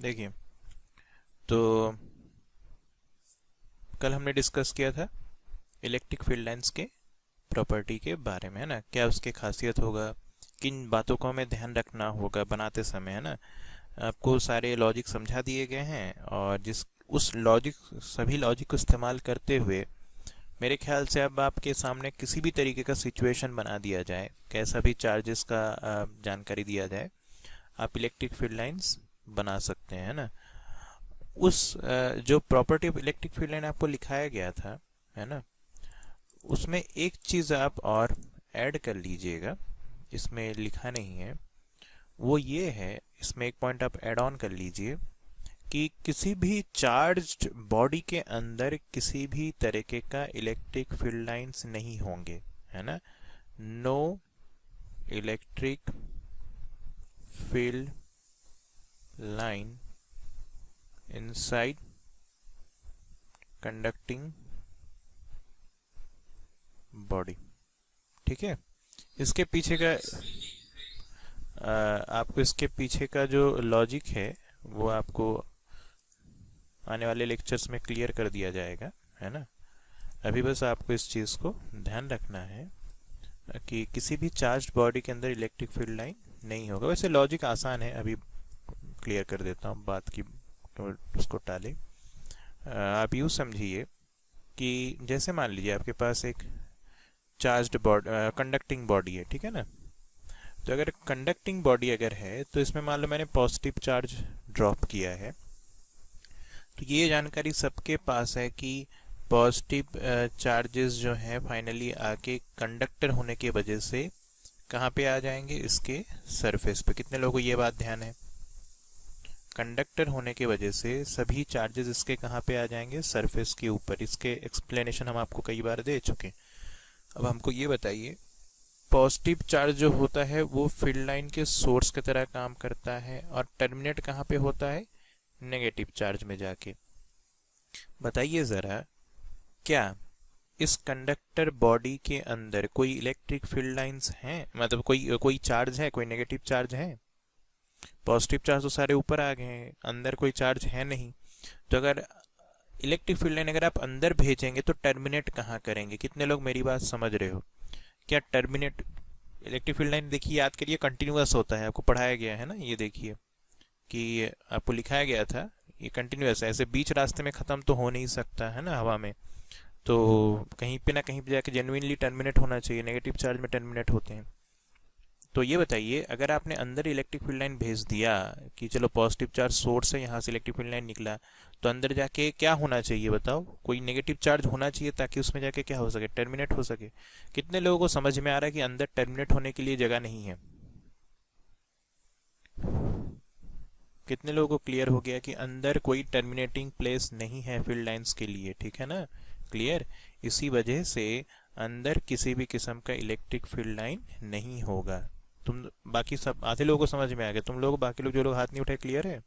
देखिए, तो कल हमने डिस्कस किया था इलेक्ट्रिक फील्ड लाइंस के प्रॉपर्टी के बारे में, है ना। क्या उसकी खासियत होगा, किन बातों को हमें ध्यान रखना होगा बनाते समय, है ना। आपको सारे लॉजिक समझा दिए गए हैं, और जिस उस लॉजिक सभी लॉजिक को इस्तेमाल करते हुए मेरे ख्याल से अब आपके सामने किसी भी तरीके का सिचुएशन बना दिया जाए, कैसा भी चार्जेस का जानकारी दिया जाए, आप इलेक्ट्रिक फील्ड लाइंस बना सकते हैं, है ना। उस जो property of electric field line आपको लिखाया गया था, है ना, उसमें एक चीज़ आप और ऐड कर लीजिएगा, इसमें लिखा नहीं है, वो ये है, इसमें एक पॉइंट आप ऐड ऑन कर लीजिए कि किसी भी चार्ज्ड बॉडी के अंदर किसी भी तरीके का इलेक्ट्रिक फील्ड लाइंस नहीं होंगे, है ना। No electric field line inside conducting body. ठीक है, इसके पीछे का आपको इसके पीछे का जो लॉजिक है वो आपको आने वाले लेक्चर्स में क्लियर कर दिया जाएगा, है ना। अभी बस आपको इस चीज़ को ध्यान रखना है कि किसी भी चार्ज्ड बॉडी के अंदर इलेक्ट्रिक फील्ड लाइन नहीं होगा। वैसे लॉजिक आसान है, अभी क्लियर कर देता हूँ बात की, तो उसको टाले। आप यूँ समझिए कि जैसे मान लीजिए आपके पास एक चार्ज्ड बॉडी, कंडक्टिंग बॉडी है, ठीक है ना। तो अगर कंडक्टिंग बॉडी अगर है तो इसमें मान लो मैंने पॉजिटिव चार्ज ड्रॉप किया है, तो ये जानकारी सबके पास है कि पॉजिटिव चार्जेस जो हैं फाइनली आके कंडक्टर होने की वजह से कहाँ पे आ जाएंगे, इसके सरफेस पे। कितने लोगों को ये बात ध्यान है? कंडक्टर होने की वजह से सभी चार्जेस इसके कहाँ पे आ जाएंगे, सरफेस के ऊपर। इसके एक्सप्लेनेशन हम आपको कई बार दे चुके। अब हमको ये बताइए, पॉजिटिव चार्ज जो होता है वो फील्ड लाइन के सोर्स की तरह काम करता है, और टर्मिनेट कहाँ पे होता है, नेगेटिव चार्ज में जाके। बताइए ज़रा, क्या इस कंडक्टर बॉडी के अंदर कोई इलेक्ट्रिक फील्ड लाइंस हैं, मतलब कोई चार्ज है, कोई नेगेटिव चार्ज है? पॉजिटिव चार्ज तो सारे ऊपर आ गए हैं, अंदर कोई चार्ज है नहीं। तो अगर इलेक्ट्रिक फील्ड लाइन अगर आप अंदर भेजेंगे तो टर्मिनेट कहाँ करेंगे? कितने लोग मेरी बात समझ रहे हो? क्या टर्मिनेट, इलेक्ट्रिक फील्ड लाइन देखिए, याद करिए, कंटिन्यूअस होता है, आपको पढ़ाया गया है ना। ये देखिए कि आपको लिखाया गया था, ये कंटिन्यूअस है, ऐसे बीच रास्ते में ख़त्म तो हो नहीं सकता, है ना, हवा में। तो कहीं पे ना कहीं पे जाके जेन्युइनली टर्मिनेट होना चाहिए, नेगेटिव चार्ज में टर्मिनेट होते हैं। तो ये बताइए, अगर आपने अंदर इलेक्ट्रिक फील्ड लाइन भेज दिया कि चलो पॉजिटिव चार्ज सोर्स है, यहाँ से इलेक्ट्रिक फील्ड लाइन निकला, तो अंदर जाके क्या होना चाहिए बताओ? कोई नेगेटिव चार्ज होना चाहिए ताकि उसमें जाके क्या हो सके, टर्मिनेट हो सके। कितने लोगों को समझ में आ रहा है कि अंदर टर्मिनेट होने के लिए जगह नहीं है? कितने लोगों को क्लियर हो गया कि अंदर कोई टर्मिनेटिंग प्लेस नहीं है फील्ड लाइंस के लिए? ठीक है ना, क्लियर। इसी वजह से अंदर किसी भी किस्म का इलेक्ट्रिक फील्ड लाइन नहीं होगा। तुम बाकी सब आधे लोगों को समझ में आ गया, तुम लोग बाकी लोग जो लोग हाथ नहीं उठाए, क्लियर है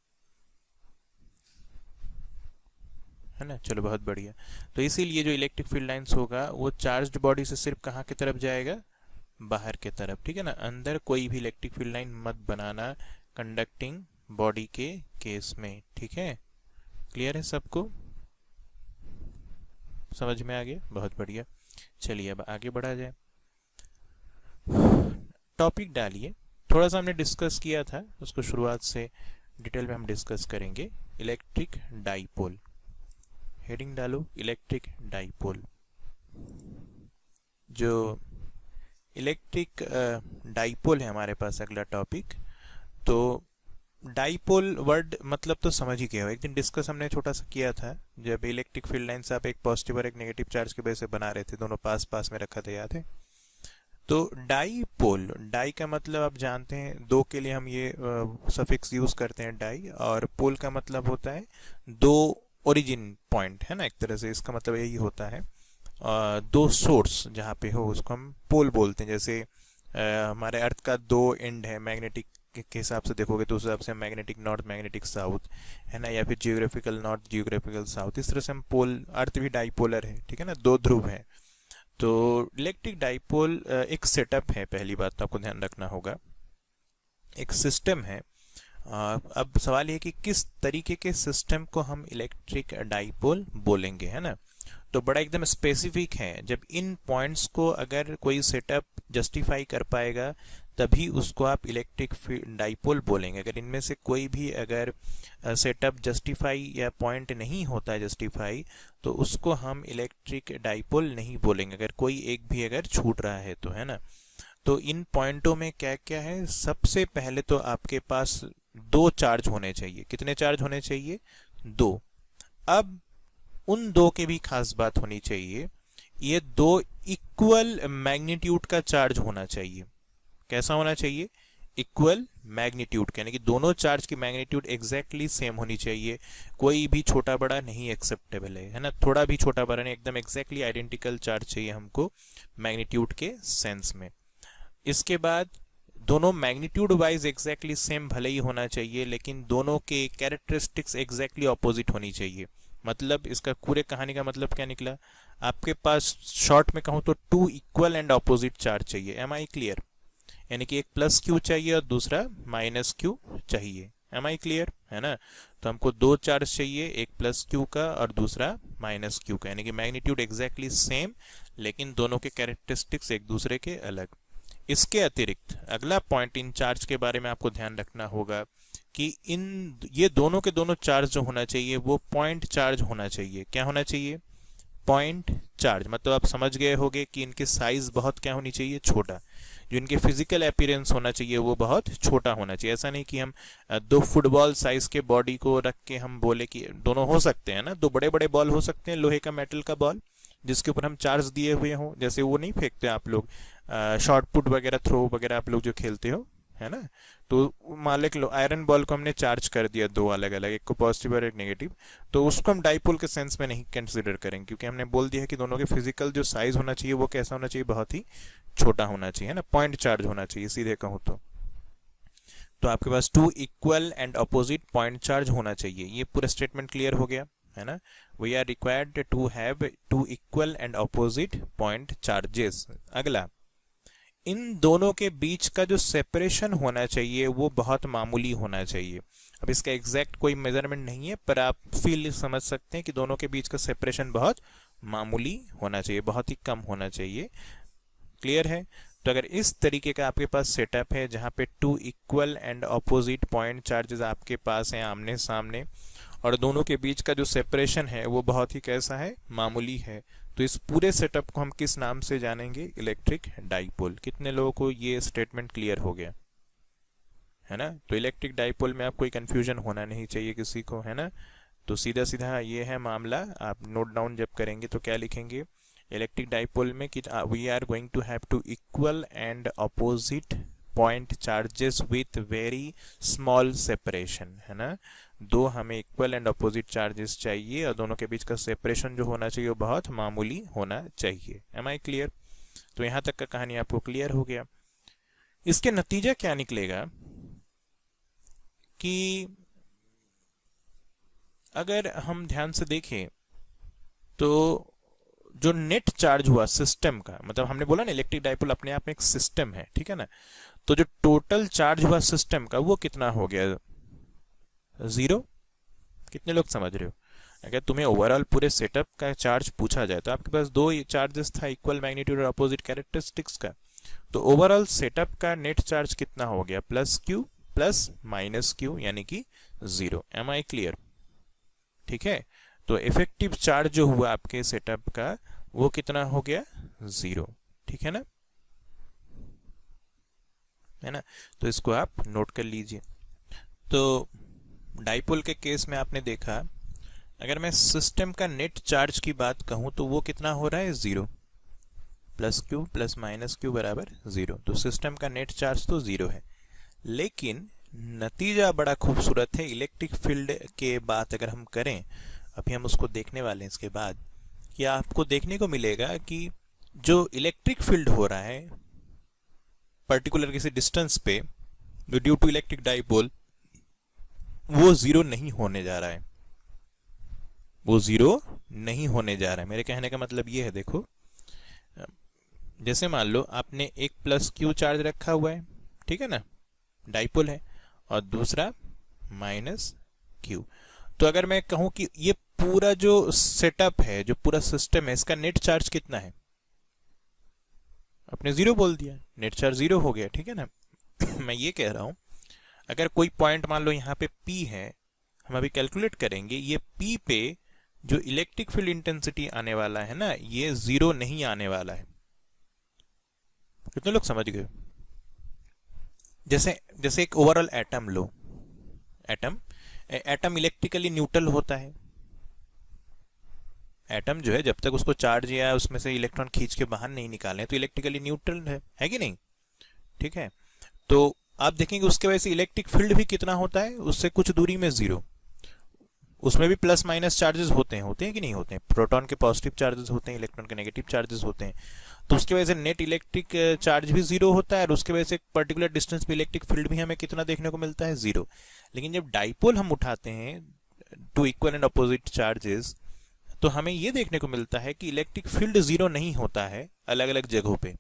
ना। चलो बहुत बढ़िया। तो इसीलिए जो इलेक्ट्रिक फील्ड लाइंस होगा वो चार्ज्ड बॉडी से सिर्फ कहाँ की तरफ जाएगा, बाहर की तरफ, ठीक है ना। अंदर कोई भी इलेक्ट्रिक फील्ड लाइन मत बनाना कंडक्टिंग बॉडी के केस में, ठीक है। क्लियर है सबको, समझ में आ गया? बहुत बढ़िया। चलिए अब आगे बढ़ा जाए, टॉपिक डालिए। थोड़ा सा हमने डिस्कस किया था, उसको शुरुआत से डिटेल में हम डिस्कस करेंगे। इलेक्ट्रिक डाइपोल, हेडिंग डालो इलेक्ट्रिक डाइपोल। जो इलेक्ट्रिक डाइपोल है हमारे पास अगला टॉपिक। तो डाइपोल वर्ड मतलब तो समझ ही गए हो, एक दिन डिस्कस हमने छोटा सा किया था, जब इलेक्ट्रिक फील्ड लाइंस आप एक पॉजिटिव और एक नेगेटिव चार्ज की वजह से बना रहे थे, दोनों पास पास में रखा था, याद है। तो डाइपोल, डाई का मतलब आप जानते हैं, दो के लिए हम ये सफिक्स यूज करते हैं डाई, और पोल का मतलब होता है दो ओरिजिन पॉइंट, है ना। एक तरह से इसका मतलब यही होता है, दो सोर्स जहाँ पे हो उसको हम पोल बोलते हैं। जैसे हमारे अर्थ का दो एंड है, मैग्नेटिक के हिसाब से देखोगे तो उस हिसाब से मैग्नेटिक नॉर्थ, मैग्नेटिक साउथ, है ना, या फिर जियोग्राफिकल नॉर्थ, जियोग्राफिकल साउथ। इस तरह से हम पोल, अर्थ भी डाइपोलर है, ठीक है ना, दो ध्रुव है। तो इलेक्ट्रिक डाइपोल एक सेटअप है, पहली बात तो आपको ध्यान रखना होगा, एक सिस्टम है अब सवाल ये कि किस तरीके के सिस्टम को हम इलेक्ट्रिक डाइपोल बोलेंगे, है ना। तो बड़ा एकदम स्पेसिफिक है, जब इन पॉइंट्स को अगर कोई सेटअप जस्टिफाई कर पाएगा तभी उसको आप इलेक्ट्रिक डाइपोल बोलेंगे। अगर इनमें से कोई भी अगर सेटअप जस्टिफाई या पॉइंट नहीं होता है जस्टिफाई, तो उसको हम इलेक्ट्रिक डाइपोल नहीं बोलेंगे, अगर कोई एक भी अगर छूट रहा है तो, है ना। तो इन पॉइंटों में क्या क्या है, सबसे पहले तो आपके पास दो चार्ज होने चाहिए। कितने चार्ज होने चाहिए? दो। अब उन दो के भी खास बात होनी चाहिए, ये दो इक्वल मैग्नीट्यूड का चार्ज होना चाहिए। कैसा होना चाहिए? इक्वल मैग्नीट्यूड, यानी कि दोनों चार्ज की मैग्नीट्यूड एग्जैक्टली सेम होनी चाहिए। कोई भी छोटा बड़ा नहीं एक्सेप्टेबल है ना, थोड़ा भी छोटा बड़ा नहीं, एकदम एग्जैक्टली आइडेंटिकल चार्ज चाहिए हमको मैग्नीट्यूड के सेंस में। इसके बाद दोनों मैग्नीट्यूड वाइज एग्जैक्टली सेम भले ही होना चाहिए, लेकिन दोनों के कैरेक्टरिस्टिक्स एग्जैक्टली ऑपोजिट होनी चाहिए। मतलब इसका पूरे कहानी का मतलब क्या निकला, आपके पास शॉर्ट में कहूं तो two equal and opposite charge चाहिए। Am I clear? यानी कि एक प्लस क्यू चाहिए और दूसरा माइनस क्यू चाहिए। एम आई क्लियर, है ना। तो हमको दो चार्ज चाहिए, एक प्लस क्यू का और दूसरा माइनस क्यू का, यानी कि मैग्नीट्यूड एग्जैक्टली सेम लेकिन दोनों के कैरेक्टरिस्टिक्स एक दूसरे के अलग। इसके अतिरिक्त अगला पॉइंट इन चार्ज के बारे में आपको ध्यान रखना होगा कि ये दोनों के दोनों चार्ज जो होना चाहिए वो पॉइंट चार्ज होना चाहिए। क्या होना चाहिए? Point charge. मतलब आप समझ गए होंगे कि इनके साइज बहुत क्या होनी चाहिए? छोटा। जो इनके फिजिकल अपीयरेंस होना चाहिए वो बहुत छोटा होना चाहिए। ऐसा नहीं कि हम दो फुटबॉल साइज के बॉडी को रख के हम बोले कि दोनों हो सकते हैं ना, दो बड़े बड़े बॉल हो सकते हैं, लोहे का मेटल का बॉल जिसके ऊपर हम चार्ज दिए हुए हों, जैसे वो नहीं फेंकते आप लोग शॉर्ट पुट वगैरह, थ्रो वगैरह आप लोग जो खेलते हो, है ना। तो मान लो आयरन बॉल को हमने चार्ज कर दिया दो अलग अलग, एक को पॉजिटिव और एक नेगेटिव, तो उसको हम डाइपोल के सेंस में नहीं कंसिडर करेंगे, क्योंकि हमने बोल दिया है कि दोनों के फिजिकल जो साइज होना चाहिए वो कैसा होना चाहिए? बहुत ही छोटा होना चाहिए, है ना। पॉइंट चार्ज होना चाहिए सीधे कहूँ तो आपके पास two equal and opposite point charge होना चाहिए। ये पूरा स्टेटमेंट क्लियर हो गया, है ना। We are required to have two equal and opposite point charges. अगला, इन दोनों के बीच का जो सेपरेशन होना चाहिए वो बहुत मामूली होना चाहिए। अब इसका एग्जैक्ट कोई मेजरमेंट नहीं है, पर आप फील समझ सकते हैं कि दोनों के बीच का सेपरेशन बहुत मामूली होना चाहिए, बहुत ही कम होना चाहिए। क्लियर है? तो अगर इस तरीके का आपके पास सेटअप है जहां पे two equal and opposite point charges आपके पास हैं आमने सामने, और दोनों के बीच का जो सेपरेशन है वो बहुत ही कैसा है? मामूली है, तो इस पूरे सेटअप को हम किस नाम से जानेंगे? Electric dipole. कितने लोगों को ये स्टेटमेंट क्लियर हो गया, है ना। तो इलेक्ट्रिक डाइपोल में आप कोई कंफ्यूजन होना नहीं चाहिए किसी को, है ना। तो सीधा सीधा ये है मामला। आप नोट डाउन जब करेंगे तो क्या लिखेंगे इलेक्ट्रिक डाइपोल में कि we are going to have two equal and opposite point charges with very small separation, है ना। दो हमें इक्वल एंड अपोजिट चार्जेस चाहिए और दोनों के बीच का सेपरेशन जो होना चाहिए वो बहुत मामूली होना चाहिए। Am I clear? तो यहां तक का कहानी आपको क्लियर हो गया। इसके नतीजा क्या निकलेगा कि अगर हम ध्यान से देखें तो जो नेट चार्ज हुआ सिस्टम का, मतलब हमने बोला ना इलेक्ट्रिक डाइपोल अपने आप में एक सिस्टम है, ठीक है ना। तो जो टोटल चार्ज हुआ सिस्टम का वो कितना हो गया? 0। कितने लोग समझ रहे हो? अगर तुम्हें ओवरऑल पूरे सेटअप का चार्ज पूछा जाए तो आपके पास दो चार्जेस था, इक्वल मैग्नीट्यूड और अपोजिट कैरेक्टरिस्टिक्स का। तो ओवरऑल सेटअप का नेट चार्ज कितना हो गया? Plus Q plus minus Q, यानी कि 0। Am I clear? ठीक है। तो इफेक्टिव चार्ज जो हुआ आपके सेटअप का वो कितना हो गया? 0। ठीक है ना, है ना। तो इसको आप नोट कर लीजिए। तो डाइपोल के केस में आपने देखा, अगर मैं सिस्टम का नेट चार्ज की बात कहूं तो वो कितना हो रहा है? 0। Plus Q plus minus Q बराबर 0। तो सिस्टम का नेट चार्ज तो 0 है, लेकिन नतीजा बड़ा खूबसूरत है। इलेक्ट्रिक फील्ड के बात अगर हम करें, अभी हम उसको देखने वाले हैं इसके बाद, कि आपको देखने को मिलेगा कि जो इलेक्ट्रिक फील्ड हो रहा है पर्टिकुलर किसी डिस्टेंस पे ड्यू टू इलेक्ट्रिक डाइपोल, वो 0 नहीं होने जा रहा है। वो 0 नहीं होने जा रहा है। मेरे कहने का मतलब ये है, देखो जैसे मान लो आपने एक प्लस क्यू चार्ज रखा हुआ है, ठीक है ना, डाइपोल है, और दूसरा माइनस क्यू। तो अगर मैं कहूं कि ये पूरा जो सेटअप है, जो पूरा सिस्टम है, इसका नेट चार्ज कितना है, आपने जीरो बोल दिया, नेट चार्ज जीरो हो गया, ठीक है ना। मैं ये कह रहा हूं अगर कोई पॉइंट मान लो यहाँ पे P है, हम अभी कैलकुलेट करेंगे, ये P पे जो इलेक्ट्रिक फील्ड इंटेंसिटी आने वाला है ना, ये जीरो नहीं आने वाला है। कितने लोग समझ गए? जैसे जैसे एक ओवरऑल एटम लो, एटम इलेक्ट्रिकली न्यूट्रल होता है। एटम जो है जब तक उसको चार्ज या उसमें से इलेक्ट्रॉन खींच के बाहर नहीं निकालें तो इलेक्ट्रिकली न्यूट्रल है कि नहीं? ठीक है, तो आप देखेंगे उसके वजह से इलेक्ट्रिक फील्ड भी कितना होता है, उससे कुछ दूरी में जीरो। उसमें भी प्लस माइनस चार्जेस होते हैं कि नहीं होते हैं? प्रोटॉन के पॉजिटिव चार्जेस होते हैं, इलेक्ट्रॉन के नेगेटिव चार्जेस होते हैं। तो उसकी वजह से नेट इलेक्ट्रिक चार्ज भी जीरो होता है और उसके वजह से एक पर्टिकुलर डिस्टेंस पे इलेक्ट्रिक फील्ड भी हमें कितना देखने को मिलता है, जीरो। लेकिन जब डाइपोल हम उठाते हैं two equal and opposite charges, तो हमें यह देखने को मिलता है कि इलेक्ट्रिक फील्ड जीरो नहीं होता है अलग अलग जगहों पे।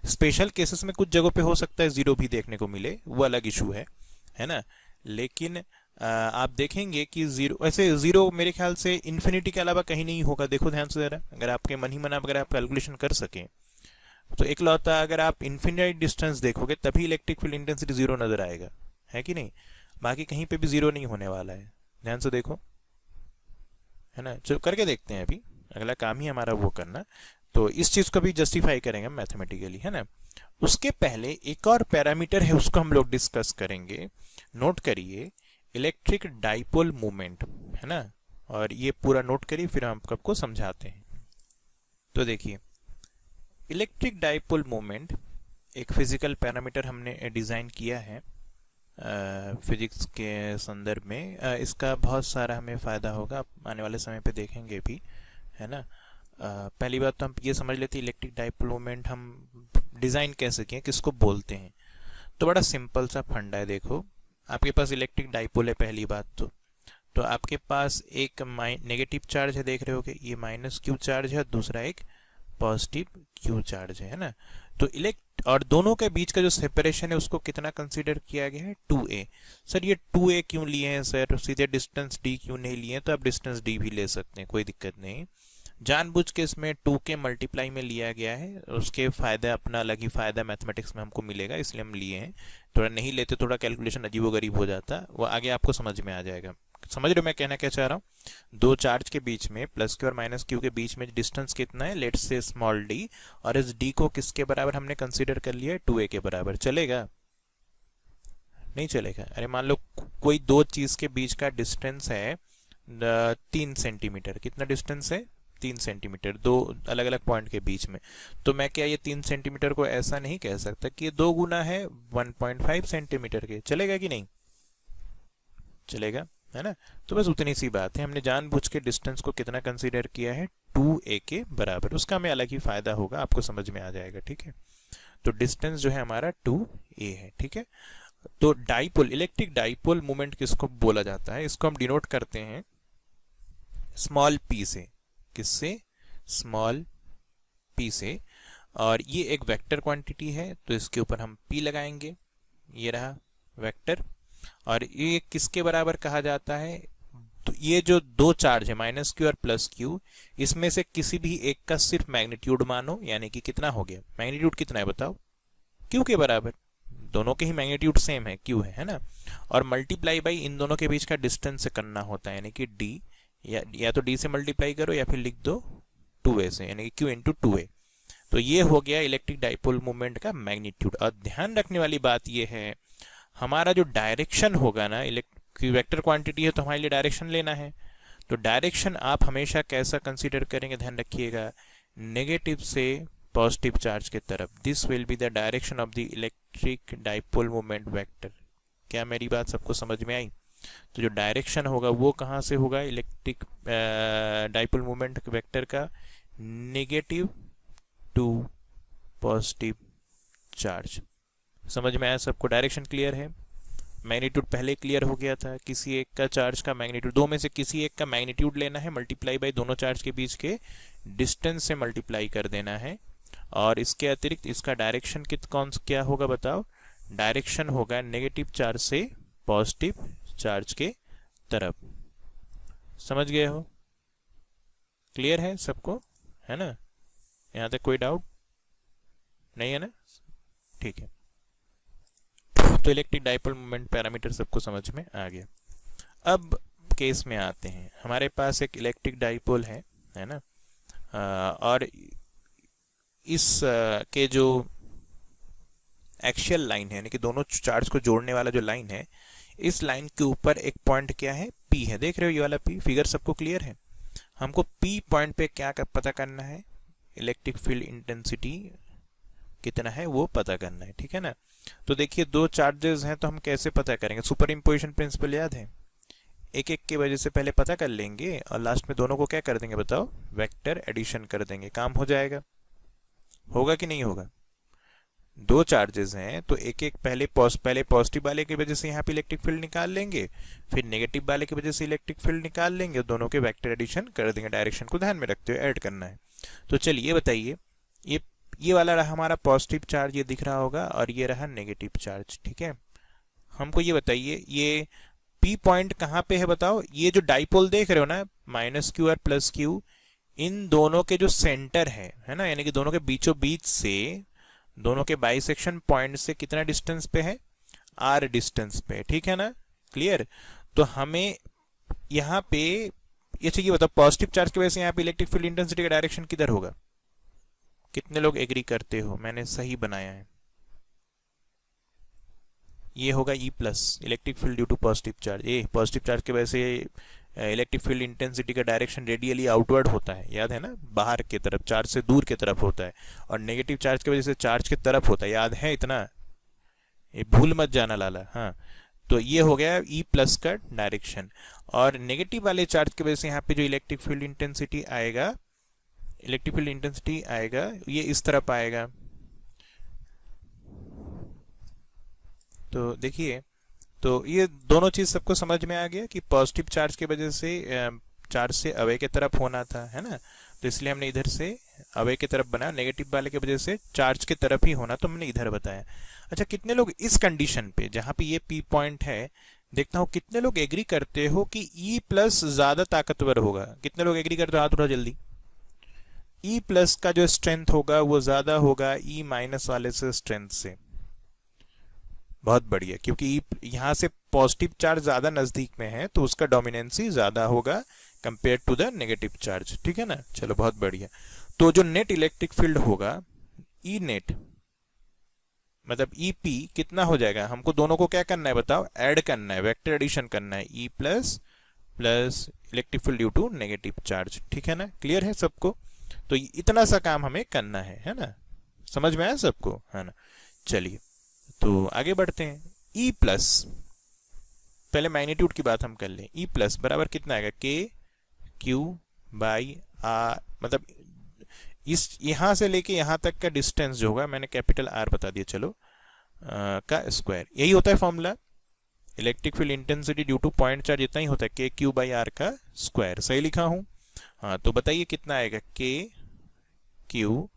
स्पेशल केसेस में कुछ जगहों पे हो सकता है जीरो भी देखने को मिले, वो अलग इशू है ना। लेकिन आप देखेंगे कि जीरो, ऐसे जीरो मेरे ख्याल से इन्फिनिटी के अलावा कहीं नहीं होगा। देखो ध्यान से जरा, अगर आपके मन ही मन अगर आप कैलकुलेशन कर सकें तो एक लौता अगर आप इन्फिनिट डिस्टेंस देखोगे तभी इलेक्ट्रिक फील्ड इंटेंसिटी जीरो नजर आएगा, है कि नहीं? बाकी कहीं पे भी जीरो नहीं होने वाला है। ध्यान से देखो, है ना। चलो करके देखते हैं, अभी अगला काम ही हमारा वो करना। तो इस चीज को भी जस्टिफाई करेंगे मैथमेटिकली, है ना। उसके पहले एक और पैरामीटर है, उसको हम लोग डिस्कस करेंगे। नोट करिए, इलेक्ट्रिक डाइपोल मोमेंट, है ना। और ये पूरा नोट करिए, फिर हम आपको समझाते हैं। तो देखिए, इलेक्ट्रिक डाइपोल मोमेंट एक फिजिकल पैरामीटर हमने डिजाइन किया है फिजिक्स के संदर्भ में। इसका बहुत सारा हमें फ़ायदा होगा, आने वाले समय पे देखेंगे भी, है ना। पहली बात तो हम ये समझ लेते हैं इलेक्ट्रिक डाइपोल मोमेंट हम डिज़ाइन कैसे किए, किसको बोलते हैं। तो बड़ा सिंपल सा फंडा है। देखो, आपके पास इलेक्ट्रिक डाइपोल है, पहली बात तो आपके पास एक नेगेटिव चार्ज है, देख रहे हो कि ये माइनस क्यू चार्ज है, दूसरा एक पॉजिटिव क्यू चार्ज है ना। तो और दोनों के बीच का जो सेपरेशन है उसको कितना कंसीडर किया गया है, 2a। सर ये 2a क्यों लिए हैं सर, सीधे डिस्टेंस d क्यों नहीं लिए? तो आप डिस्टेंस d भी ले सकते हैं, कोई दिक्कत नहीं। जानबूझ के इसमें 2 के मल्टीप्लाई में लिया गया है, उसके फायदा अपना अलग ही फायदा मैथमेटिक्स में हमको मिलेगा, इसलिए हम लिए हैं। थोड़ा नहीं लेते थोड़ा कैलकुलेशन अजीबोगरीब हो जाता, वो आगे आपको समझ में आ जाएगा। समझ रहे हो मैं कहना क्या चाह रहा हूँ? दो चार्ज के बीच में, प्लस क्यू और माइनस क्यू के बीच में डिस्टेंस कितना है, लेट्स से स्मॉल डी, और इस डी को किसके बराबर हमने कंसीडर कर लिया है, 2a के बराबर। चलेगा? नहीं चलेगा। अरे मान लो कोई दो चीज के बीच का डिस्टेंस है 3 सेंटीमीटर। कितना डिस्टेंस है? 3 सेंटीमीटर, दो अलग अलग पॉइंट के बीच में। तो मैं क्या ये 3 सेंटीमीटर को ऐसा नहीं कह सकता कि ये 2 गुना है 1.5 सेंटीमीटर के? चलेगा कि नहीं चलेगा, है ना। तो बस उतनी सी बात है, हमने जानबूझ के डिस्टेंस को कितना कंसीडर किया है, 2a के बराबर। उसका हमें अलग ही फायदा होगा, आपको समझ में आ जाएगा, ठीक है। तो डिस्टेंस जो है हमारा 2a है, ठीक है। तो डाइपोल, इलेक्ट्रिक डाइपोल मोमेंट किसको बोला जाता है? इसको हम डिनोट करते हैं स्मॉल p से। किससे? स्मॉल p से। और ये एक वेक्टर क्वांटिटी है, तो इसके ऊपर हम p लगाएंगे, ये रहा वेक्टर। और ये किसके बराबर कहा जाता है? तो ये जो दो चार्ज है माइनस क्यू और प्लस क्यू, इसमें से किसी भी एक का सिर्फ मैग्नीट्यूड मानो, यानी कि कितना हो गया, मैग्नीट्यूड कितना है बताओ, क्यू के बराबर। दोनों के ही मैग्नीट्यूड सेम है, क्यू है ना। और मल्टीप्लाई बाई इन दोनों के बीच का डिस्टेंस से करना होता है, यानी कि डी, या तो डी से मल्टीप्लाई करो या फिर लिख दो 2a से, यानी कि क्यू इंटू 2a। तो ये हो गया इलेक्ट्रिक डाइपोल मोमेंट का मैग्नीट्यूड। और ध्यान रखने वाली बात ये है, हमारा जो डायरेक्शन होगा ना, वेक्टर क्वांटिटी है तो हमारे लिए डायरेक्शन लेना है। तो डायरेक्शन आप हमेशा कैसा कंसीडर करेंगे, ध्यान रखिएगा, नेगेटिव से पॉजिटिव चार्ज की तरफ। This will be the direction of the electric dipole moment vector. क्या मेरी बात सबको समझ में आई? तो जो डायरेक्शन होगा वो कहाँ से होगा, इलेक्ट्रिक डाइपोल मोमेंट वेक्टर का, नेगेटिव टू पॉजिटिव चार्ज। समझ में आया सबको? डायरेक्शन क्लियर है? मैग्नीट्यूड पहले क्लियर हो गया था, किसी एक का चार्ज का मैग्नीट्यूड, दो में से किसी एक का मैग्नीट्यूड लेना है, मल्टीप्लाई बाय दोनों चार्ज के बीच के डिस्टेंस से मल्टीप्लाई कर देना है। और इसके अतिरिक्त इसका डायरेक्शन क्या होगा बताओ? डायरेक्शन होगा नेगेटिव चार्ज से पॉजिटिव चार्ज के तरफ। समझ गए हो? क्लियर है सबको, है ना? यहाँ तक कोई डाउट नहीं है ना? ठीक है, तो इलेक्ट्रिक डाइपोल मोमेंट पैरामीटर सबको समझ में आ गया। अब केस में आते हैं। हमारे पास एक इलेक्ट्रिक डाइपोल है ना, और इस के जो एक्सियल लाइन है, यानी कि दोनों चार्ज को जोड़ने वाला जो लाइन है, इस लाइन के ऊपर एक पॉइंट क्या है, P है। देख रहे हो ये वाला P? फिगर सबको क्लियर है? हमको P पॉइंट पे क्या पता करना है, इलेक्ट्रिक फील्ड इंटेंसिटी कितना है वो पता करना है, ठीक है ना? तो देखिए दो चार्जेस हैं, तो हम कैसे पता करेंगे? सुपर इम्पोजिशन प्रिंसिपल याद है? एक एक की वजह से पहले पता कर लेंगे और लास्ट में दोनों को क्या कर देंगे बताओ, वेक्टर एडिशन कर देंगे, काम हो जाएगा। होगा कि नहीं होगा? दो चार्जेस हैं तो एक एक पहले पॉजिटिव वाले की वजह से यहाँ पे इलेक्ट्रिक फील्ड निकाल लेंगे, फिर नेगेटिव वाले की वजह से इलेक्ट्रिक फील्ड निकाल लेंगे, दोनों के वेक्टर एडिशन कर देंगे। डायरेक्शन को ध्यान में रखते हुए ऐड करना है। तो चलिए बताइए, ये वाला रहा हमारा पॉजिटिव चार्ज, ये दिख रहा होगा, और ये रहा नेगेटिव चार्ज, ठीक है? हमको ये बताइए, ये P पॉइंट कहाँ पे है बताओ? ये जो डाइपोल देख रहे हो ना, -q और +q, इन दोनों के जो सेंटर है ना, यानी कि दोनों के बीचों बीच से, दोनों के बाइसेक्शन पॉइंट से कितना डिस्टेंस पे है? r डिस्टेंस पे, ठीक है ना? क्लियर? तो हमें यहाँ पे ये बताओ, पॉजिटिव चार्ज की वजह से यहाँ पे इलेक्ट्रिक फील्ड इंटेंसिटी का डायरेक्शन किधर होगा? कितने लोग एग्री करते हो? मैंने सही बनाया है। ये होगा E plus, electric field due to positive charge. Positive charge की वजह से इलेक्ट्रिक फील्ड इंटेंसिटी का डायरेक्शन रेडियली आउटवर्ड होता है, याद है ना? बाहर की तरफ, चार्ज से दूर की तरफ होता है, और नेगेटिव चार्ज की वजह से चार्ज की तरफ होता है, याद है इतना? ये भूल मत जाना लाला। हाँ, तो ये हो गया E प्लस का डायरेक्शन। और नेगेटिव वाले चार्ज की वजह से यहाँ पे जो इलेक्ट्रिक फील्ड इंटेंसिटी आएगा, ये इस तरफ आएगा। तो देखिए, तो ये दोनों चीज सबको समझ में आ गया कि पॉजिटिव चार्ज की वजह से चार्ज से अवे की तरफ होना था, है ना? तो इसलिए हमने इधर से अवे की तरफ बनाया, नेगेटिव वाले की वजह से चार्ज की तरफ ही होना, तो हमने इधर बताया। अच्छा, कितने लोग इस कंडीशन पे, जहां पे ये P पॉइंट है, देखता हूँ कितने लोग एग्री करते हो कि E प्लस ज्यादा ताकतवर होगा? कितने लोग एग्री करते हो? हाथ उठाओ जल्दी। E प्लस का जो स्ट्रेंथ होगा वो ज्यादा होगा E माइनस वाले से स्ट्रेंथ से। बहुत बढ़िया, क्योंकि यहाँ से पॉजिटिव चार्ज ज्यादा नजदीक में है, तो उसका डोमिनेंसी ज्यादा होगा compare to the negative charge, ठीक है ना? चलो बहुत बढ़िया। तो जो नेट इलेक्ट्रिक फील्ड होगा, ई नेट मतलब EP कितना हो जाएगा? हमको दोनों को क्या करना है बताओ? ऐड करना है, वेक्टर एडिशन करना है। E plus plus electric field due to negative charge, ठीक है ना? क्लियर है सबको? तो इतना सा काम हमें करना है ना? समझ में आया सबको, है ना? चलिए तो आगे बढ़ते हैं। E प्लस, पहले मैग्नीट्यूड की बात हम कर लें। E प्लस बराबर कितना आएगा? KQ बाई R, मतलब इस यहां से लेके यहां तक का डिस्टेंस जो होगा, मैंने कैपिटल R बता दिया, चलो, का स्क्वायर। यही होता है formula, electric field intensity due two point charge इतना ही होता है, KQ बाई R का स्क्वायर। सही लिखा हूं? हाँ, तो बताइए कितना आएगा? KQ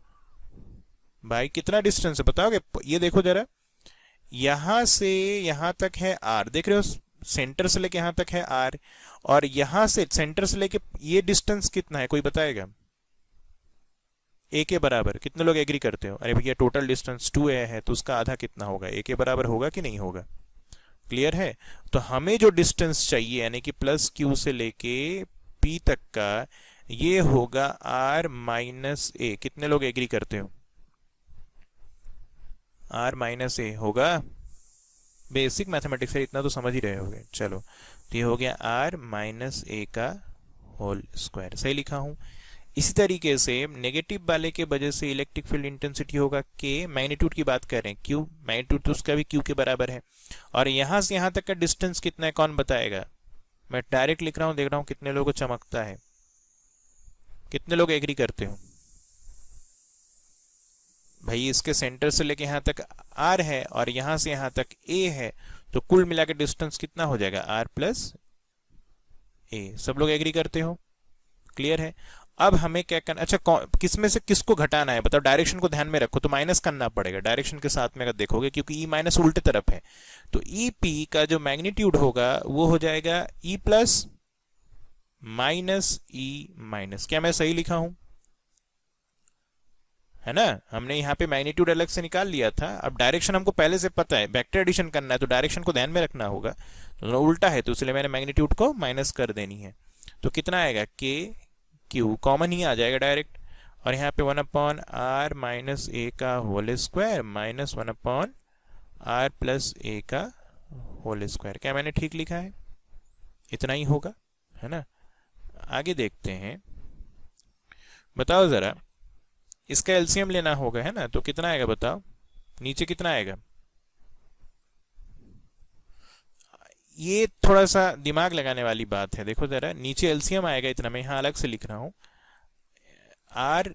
बाई कितना डिस्टेंस है बताओगे? ये देखो जरा, यहां से यहां तक है R, देख रहे हो? सेंटर से लेके यहां तक है R, और यहां से सेंटर से लेके ये डिस्टेंस कितना है, कोई बताएगा? A के बराबर। कितने लोग एग्री करते हो? अरे भैया टोटल डिस्टेंस 2A है, तो उसका आधा कितना होगा? A के बराबर होगा कि नहीं होगा? क्लियर है? तो हमें जो डिस्टेंस चाहिए, यानी कि प्लस Q से लेके P तक का, ये होगा R माइनस A। कितने लोग एग्री करते हो? R माइनस A होगा। बेसिक मैथमेटिक्स है, इतना तो समझ ही रहे होगे। चलो, तो ये हो गया R माइनस A का होल स्क्वायर। सही लिखा हूं? इसी तरीके से नेगेटिव वाले के वजह से इलेक्ट्रिक फील्ड इंटेंसिटी होगा K, मैग्नीट्यूड की बात कर रहे हैं, Q मैग्नीट्यूड तो उसका भी Q के बराबर है, और यहां से यहां तक का डिस्टेंस कितना है कौन बताएगा? मैं डायरेक्ट लिख रहा हूं, देख रहा हूं कितने लोगों को चमकता है। कितने लोग एग्री करते हो भाई? इसके सेंटर से लेके यहां तक R है और यहां से यहां तक A है, तो कुल मिलाकर डिस्टेंस कितना हो जाएगा? R plus A। सब लोग एग्री करते हो? क्लियर है? अब हमें क्या करना, अच्छा किस में से किसको घटाना है बताओ, डायरेक्शन को ध्यान में रखो, तो माइनस करना पड़ेगा डायरेक्शन के साथ में अगर देखोगे, क्योंकि ई माइनस उल्टे तरफ है। तो ई पी का जो मैग्नीट्यूड होगा वो हो जाएगा E plus minus E minus. क्या मैं सही लिखा हूं? है ना, हमने यहाँ पे मैग्नीट्यूड अलग से निकाल लिया था, अब डायरेक्शन हमको पहले से पता है, वेक्टर एडिशन करना है तो डायरेक्शन को ध्यान में रखना होगा। तो उल्टा है तो इसलिए मैंने मैग्नीट्यूड को माइनस कर देनी है। तो कितना आएगा, के क्यू कॉमन ही आ जाएगा डायरेक्ट, और यहाँ पे 1 आर माइनस ए का whole square minus 1 r plus a का होल स्क्वायर। क्या मैंने ठीक लिखा है? इतना ही होगा, है ना। आगे देखते हैं, बताओ जरा, इसका एलसीएम लेना होगा, है ना, तो कितना आएगा बताओ, नीचे कितना आएगा? ये थोड़ा सा दिमाग लगाने वाली बात है, देखो जरा, नीचे एलसीएम आएगा इतना, मैं यहाँ अलग से लिख रहा हूं, आर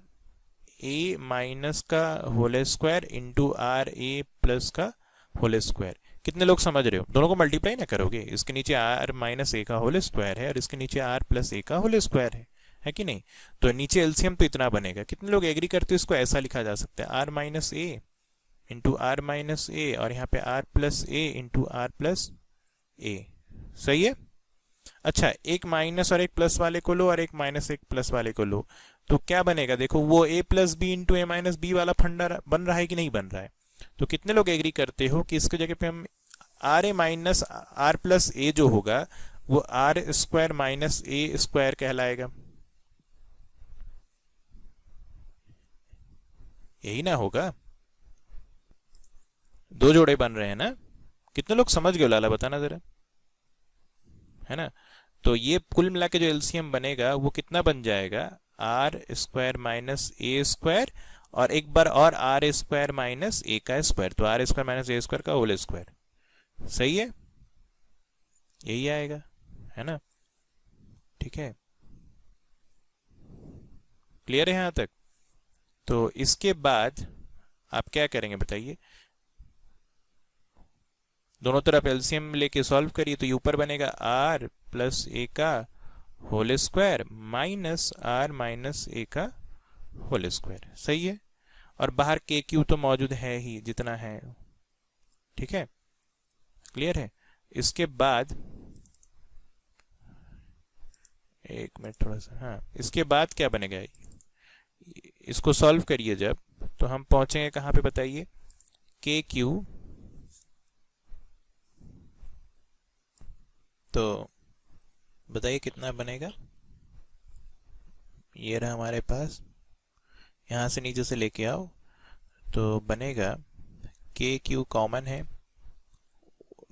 ए माइनस का whole square into R A plus का होल स्क्वायर। कितने लोग समझ रहे हो? दोनों को मल्टीप्लाई ना करोगे, इसके नीचे आर माइनस ए का होल स्क्वायर है और इसके नीचे आर प्लस ए का होल स्क्वायर है कि नहीं? तो नीचे एलसीएम तो इतना बनेगा। कितने लोग एग्री करते हो इसको ऐसा लिखा जा सकता है, r minus a into r minus a, और यहाँ पे r plus a into r plus a. सही है। अच्छा, एक माइनस और एक प्लस वाले को लो और एक माइनस एक प्लस वाले को लो, तो क्या बनेगा? देखो वो a plus B into A minus B वाला फंडा बन रहा है कि नहीं बन रहा है? तो कितने लोग एग्री करते हो कि इसके जगह पे हम r A minus r plus a जो होगा वो आर स्क्वायर माइनस ए स्क्वायर कहलाएगा? यही ना होगा, दो जोड़े बन रहे हैं ना। कितने लोग समझ गए लाला, बताना जरा, है ना। तो ये कुल मिला के जो एलसीएम बनेगा वो कितना बन जाएगा, आर स्क्वायर माइनस ए स्क्वायर और एक बार और आर स्क्वायर माइनस ए का स्क्वायर, तो आर स्क्वायर माइनस ए स्क्वायर का होल स्क्वायर। सही है, यही आएगा, है ना। ठीक है, क्लियर है यहां तक? तो इसके बाद आप क्या करेंगे बताइए, दोनों तरफ एलसीएम लेके सॉल्व करिए, तो ये ऊपर बनेगा आर प्लस ए का whole square minus r minus a का होल स्क्वायर। सही है, और बाहर के क्यू तो मौजूद है ही जितना है। ठीक है, क्लियर है। इसके बाद एक मिनट थोड़ा सा, हाँ, इसके बाद क्या बनेगा, इसको सॉल्व करिए जब, तो हम पहुंचेंगे कहां पे बताइए, के क्यू, तो बताइए कितना बनेगा। ये रहा हमारे पास, यहां से नीचे से लेके आओ, तो बनेगा के क्यू कॉमन है,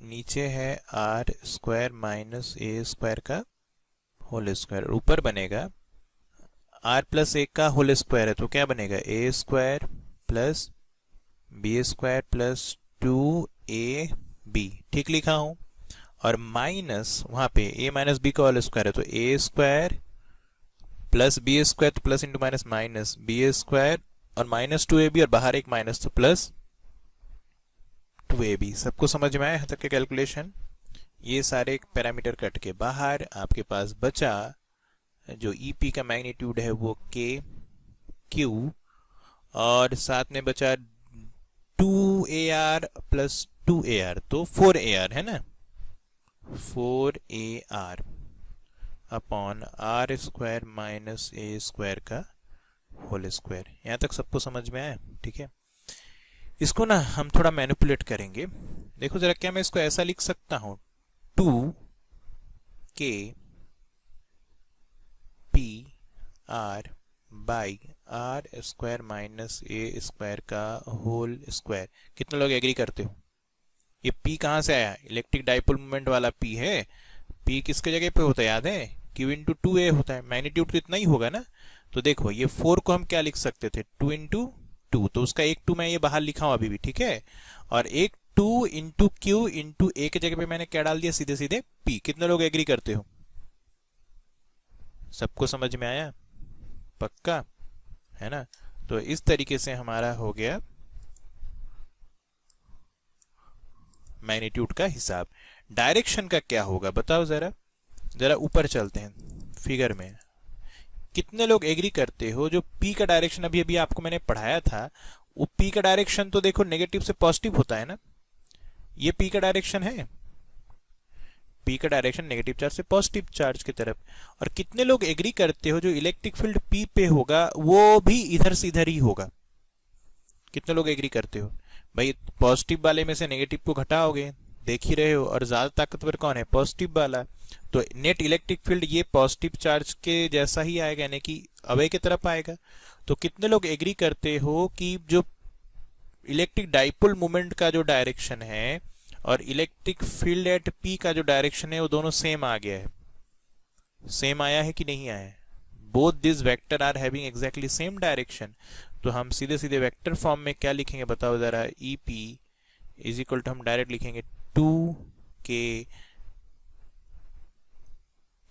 नीचे है आर स्क्वायर माइनस ए स्क्वायर का होल स्क्वायर, ऊपर बनेगा आर प्लस ए का होल स्क्वायर है, तो क्या बनेगा, a square plus b square plus 2ab। ठीक लिखा हूं, और माइनस वहां पे a माइनस बी का होल स्क्वायर है, तो a square plus b square, तो plus into minus minus b square और माइनस 2ab, और बाहर एक माइनस तो प्लस 2ab। सबको समझ में आया यहाँ तक के कैलकुलेशन? ये सारे पैरामीटर कट के बाहर आपके पास बचा जो EP का मैग्नीट्यूड है वो के क्यू, और साथ में बचा 2AR प्लस 2AR, तो 4AR है ना, 4AR upon R square minus ए स्क्वायर का होल स्क्वायर। यहां तक सबको समझ में आया? ठीक है, इसको ना हम थोड़ा मैनिपुलेट करेंगे। देखो जरा, क्या मैं इसको ऐसा लिख सकता हूं, 2k p r by R square minus A square का होल स्क्वायर। कितने लोग एग्री करते हो? ये p कहां से आया? इलेक्ट्रिक डाइपोल मोमेंट वाला p है। p किसके जगह पे होता है याद है? q इंटू 2a होता है, मैग्नीट्यूड तो इतना ही होगा ना। तो देखो ये 4 को हम क्या लिख सकते थे, 2 इंटू 2, तो उसका एक 2 मैं ये बाहर लिखा हूं अभी भी, ठीक है। और एक 2 इंटू क्यू इंटू ए के जगह पे मैंने क्या डाल दिया, सीधे सीधे p। कितने लोग एग्री करते हो? सबको समझ में आया? पक्का है ना। तो इस तरीके से हमारा हो गया मैग्नीट्यूड का हिसाब। डायरेक्शन का क्या होगा बताओ जरा, जरा ऊपर चलते हैं फिगर में। कितने लोग एग्री करते हो जो पी का डायरेक्शन अभी अभी आपको मैंने पढ़ाया था, वो पी का डायरेक्शन तो देखो नेगेटिव से पॉजिटिव होता है ना, ये पी का डायरेक्शन है, पी का डायरेक्शन नेगेटिव चार्ज से पॉजिटिव चार्ज की तरफ। और कितने लोग एग्री करते हो जो इलेक्ट्रिक फील्ड पी पे होगा वो भी इधर से इधर ही होगा? कितने लोग एग्री करते हो? भाई पॉजिटिव वाले में से नेगेटिव को घटाओगे, देख ही रहे हो, और ज्यादा ताकतवर कौन है? पॉजिटिव वाला। तो नेट इलेक्ट्रिक फील्ड ये पॉजिटिव चार्ज के जैसा ही आएगा, यानी कि अवे की तरफ आएगा। तो कितने लोग एग्री करते हो कि जो इलेक्ट्रिक डाइपोल मोमेंट का जो डायरेक्शन है और इलेक्ट्रिक फील्ड एट पी का जो डायरेक्शन है वो दोनों सेम आ गया है? सेम आया है कि नहीं आया है? Both this vector are having exactly same direction. तो हम सीधे सीधे वेक्टर फॉर्म में क्या लिखेंगे बताओ जरा? E P is equal to, हम डायरेक्ट लिखेंगे 2k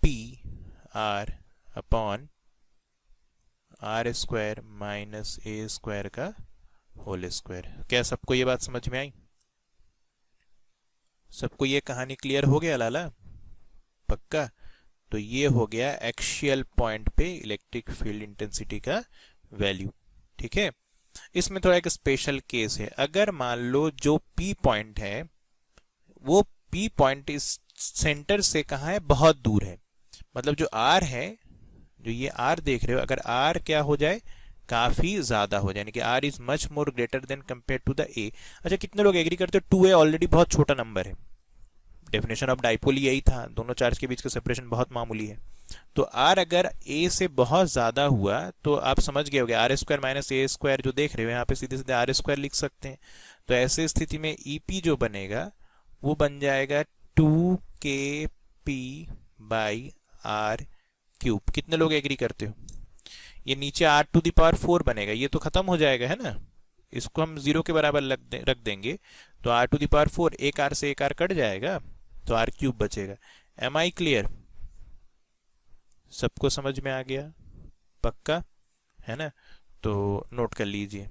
p r upon R square minus ए स्क्वायर का होल स्क्वायर। क्या सबको ये बात समझ में आई? सबको ये कहानी क्लियर हो गया लाला? पक्का? तो ये हो गया एक्सियल पॉइंट पे इलेक्ट्रिक फील्ड इंटेंसिटी का वैल्यू। ठीक है, इसमें थोड़ा एक स्पेशल केस है। अगर मान लो जो पी पॉइंट है वो पी पॉइंट इस सेंटर से कहाँ है? बहुत दूर है। मतलब जो आर है, जो ये आर देख रहे हो, अगर आर क्या हो जाए? काफी ज्यादा हो जाए, यानी कि R is much more greater than compare to the A. अच्छा, कितने लोग एग्री करते हो 2a ऑलरेडी बहुत छोटा नंबर है? डेफिनेशन ऑफ डाइपोल यही था, दोनों चार्ज के बीच का सेपरेशन बहुत मामूली है। तो आर अगर ए से बहुत ज्यादा हुआ तो आप समझ गए होगे, आर स्क्वायर माइनस ए स्क्वायर जो देख रहे हो यहाँ पे सीधे सीधे आर स्क्वायर लिख सकते हैं। तो ऐसे स्थिति में ईपी जो बनेगा वो बन जाएगा 2kp बाई आर क्यूब। कितने लोग एग्री करते हो? ये नीचे r टू द पावर 4 बनेगा, ये तो खत्म हो जाएगा, है ना? इसको हम 0 के बराबर रख देंगे तो r टू द पावर 4, एक r से एक r कट जाएगा तो r क्यूब बचेगा। Am I clear? सबको समझ में आ गया? पक्का है ना? तो नोट कर लीजिए।